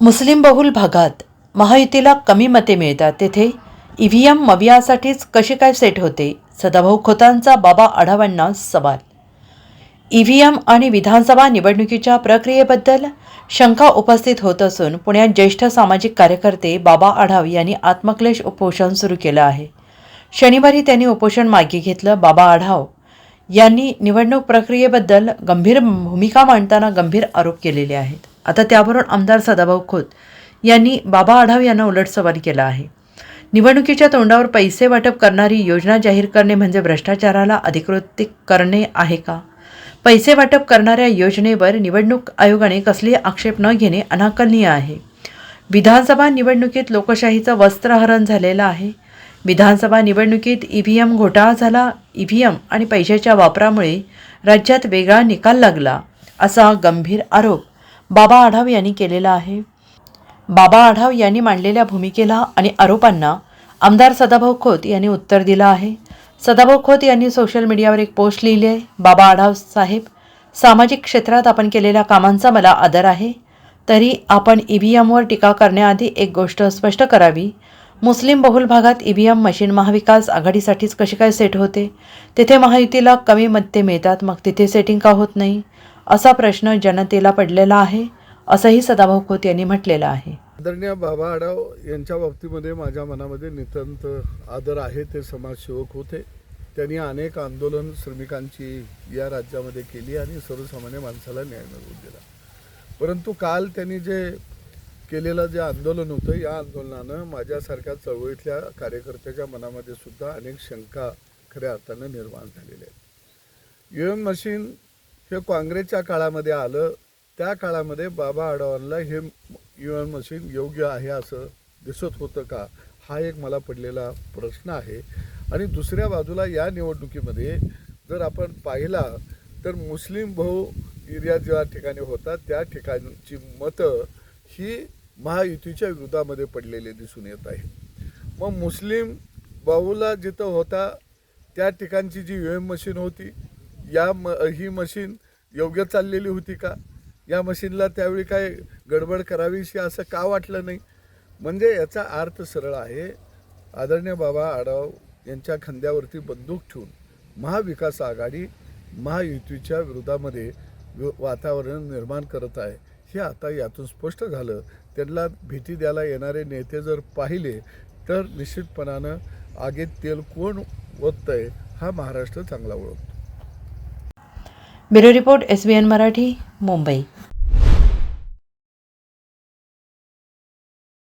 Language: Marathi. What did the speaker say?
मुस्लिम बहुल भागात महायुतीला कमी मते मिळतात तेथे ईव्हीएम मवियासाठीच कशी काय सेट होते? सदाभाऊ खोतांचा बाबा आढावांना सवाल. ईव्हीएम आणि विधानसभा निवडणुकीच्या प्रक्रियेबद्दल शंका उपस्थित होत असून पुण्यात ज्येष्ठ सामाजिक कार्यकर्ते बाबा आढाव यांनी आत्मक्लेश उपोषण सुरू केलं आहे. शनिवारी त्यांनी उपोषण मागे घेतलं. बाबा आढाव यांनी निवडणूक प्रक्रियेबद्दल गंभीर भूमिका मांडताना गंभीर आरोप केलेले आहेत. आता त्यावरून आमदार सदाभाऊ खोत यांनी बाबा आढाव यांना उलट सवाल केला आहे. निवडणुकीच्या तोंडावर पैसे वाटप करणारी योजना जाहीर करणे म्हणजे भ्रष्टाचाराला अधिकृत करणे आहे का? पैसे वाटप करणाऱ्या योजनेवर निवडणूक आयोगाने कसलेही आक्षेप न घेणे अनाकलनीय आहे. विधानसभा निवडणुकीत लोकशाहीचं वस्त्रहरण झालेलं आहे. विधानसभा निवडणुकीत ईव्हीएम घोटाळा झाला. ईव्हीएम आणि पैशाच्या वापरामुळे राज्यात वेगळा निकाल लागला, असा गंभीर आरोप बाबा आढाव यांनी केलेला आहे. बाबा आढाव यांनी मांडलेल्या भूमिकेला आणि आरोपांना आमदार सदाभाऊ खोत यांनी उत्तर दिलं आहे. सदाभाऊ खोत यांनी सोशल मीडियावर एक पोस्ट लिहिली आहे. बाबा आढाव साहेब, सामाजिक क्षेत्रात आपण केलेल्या कामांचा मला आदर आहे. तरी आपण ईव्हीएमवर टीका करण्याआधी एक गोष्ट स्पष्ट करावी. मुस्लिम बहुल भागात ईव्हीएम मशीन महाविकास आघाडीसाठीच कशी काय सेट होते? तेथे महायुतीला कमी मते मिळतात, मग तिथे सेटिंग का होत नाही, असा प्रश्न जनतेला पडलेला आहे, असंही सदाभाऊ खोत यांनी म्हटलेलं आहे. आदरणीय बाबा आढाव यांच्या बाबतीमध्ये माझ्या मनामध्ये नितांत आदर आहे. ते समाजसेवक होते. त्यांनी अनेक आंदोलन श्रमिकांची या राज्यामध्ये केली आणि सर्वसामान्य माणसाला न्याय मिळवून दिला. परंतु काल त्यांनी जे केलेलं जे आंदोलन होतं, या आंदोलनानं माझ्यासारख्या चळवळीतल्या कार्यकर्त्याच्या मनामध्ये सुद्धा अनेक शंका खऱ्या अर्थानं निर्माण झालेल्या आहेत. ईव्हीएम मशीन हे काँग्रेसच्या काळामध्ये आलं. त्या काळामध्ये बाबा आढावांना हे ईव्हीएम मशीन योग्य आहे असं दिसत होतं का, हा एक मला पडलेला प्रश्न आहे. आणि दुसऱ्या बाजूला या निवडणुकीमध्ये जर आपण पाहिला तर मुस्लिम बहु एरिया ज्या ठिकाणी होता त्या ठिकाणची मतं ही महायुतीच्या विरोधामध्ये पडलेले दिसून येत आहे. मग मुस्लिम बहुला जिथं होता त्या ठिकाणची जी ईव्हीएम मशीन होती, ही मशीन योग्य चाललेली होती का? या मशीनला त्यावेळी काय गडबड करावीशी असं का वाटलं नाही? म्हणजे याचा अर्थ सरळ आहे. आदरणीय बाबा आढाव यांच्या खांद्यावरती बंदूक ठेवून महाविकास आघाडी महायुतीच्या विरोधामध्ये वातावरण निर्माण करत आहे. हे आता यातून स्पष्ट झालं. त्यांना भीती द्यायला येणारे नेते जर पाहिले तर निश्चितपणानं आगीत तेल कोण ओततंय हा महाराष्ट्र चांगला ओळखतो. Bureau report SBN Marathi, Mumbai.